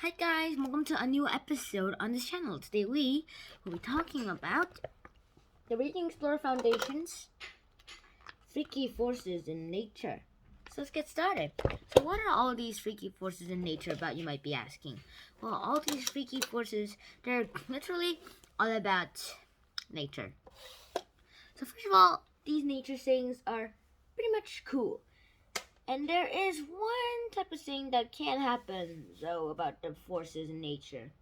Hi guys, welcome to a new episode on this channel. Today we will be talking about the Reading Explorer Foundation's freaky forces in nature. So let's get started. So what are all these freaky forces in nature about, you might be asking? Well, all these freaky forces, they're literally all about nature. So first of all, these nature things are pretty much cool. And there is one type of thing that can happen, though, about the forces in nature.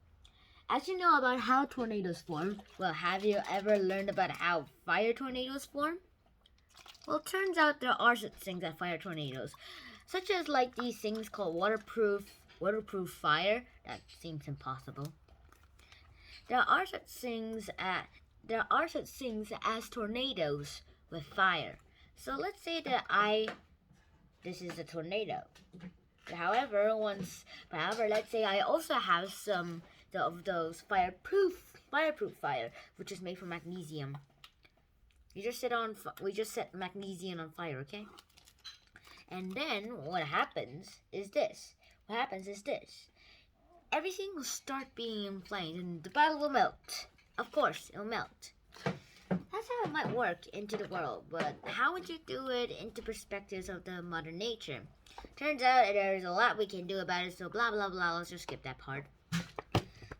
As you know about how tornadoes form, well, have you ever learned about how fire tornadoes form? Well, it turns out there are such things as fire tornadoes, such as like these things called waterproof fire. That seems impossible. There are such things as tornadoes with fire. So let's say that this is a tornado. However, let's say I also have some of those fireproof fire, which is made from magnesium. We just set magnesium on fire, okay? And then what happens is this. Everything will start being inflamed, and the battle will melt. Of course, it'll melt. That's how it might work into the world, but how would you do it into perspectives of the modern nature? Turns out there's a lot we can do about it, so blah blah blah, let's just skip that part.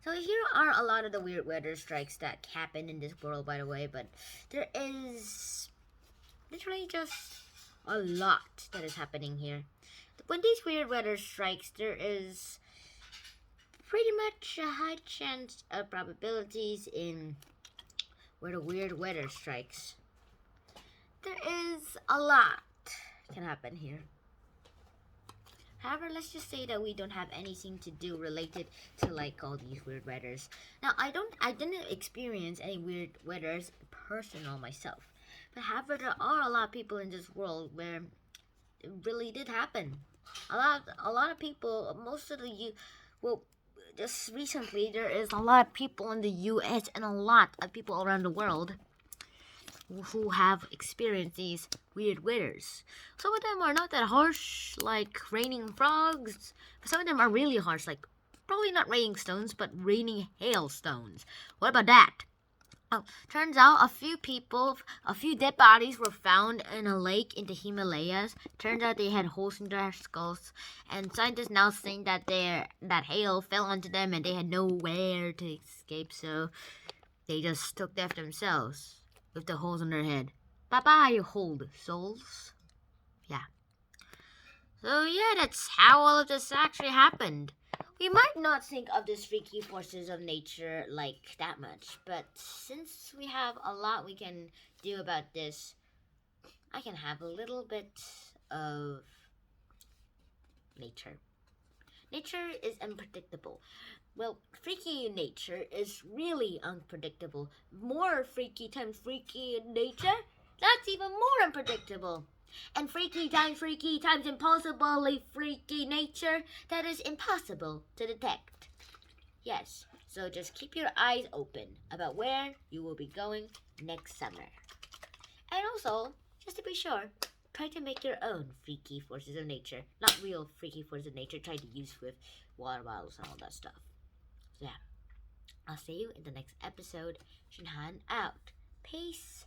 So here are a lot of the weird weather strikes that happen in this world, by the way, but there is literally just a lot that is happening here. When these weird weather strikes, there is pretty much a high chance of probabilities in where the weird weather strikes. There is a lot can happen here. However, let's just say that we don't have anything to do related to like all these weird weathers. Now, I didn't experience any weird weathers personal myself. But however, there are a lot of people in this world where it really did happen. A lot of people, just recently there is a lot of people in the US and a lot of people around the world who have experienced these weird weathers. Some of them are not that harsh, like raining frogs. But some of them are really harsh, like probably not raining stones, but raining hailstones. What about that? Oh, turns out a few dead bodies were found in a lake in the Himalayas. Turns out they had holes in their skulls, and scientists now think that that hail fell onto them and they had nowhere to escape, so they just took death themselves with the holes in their head. Bye-bye, hold souls. Yeah. So yeah, that's how all of this actually happened. We might not think of these freaky forces of nature like that much, but since we have a lot we can do about this, I can have a little bit of nature. Nature is unpredictable. Well, freaky nature is really unpredictable. More freaky times freaky in nature, that's even more unpredictable. And freaky times impossibly freaky nature, that is impossible to detect. Yes, so just keep your eyes open about where you will be going next summer. And also, just to be sure, try to make your own freaky forces of nature. Not real freaky forces of nature, try to use with water bottles and all that stuff. So yeah, I'll see you in the next episode. Shinhan out. Peace.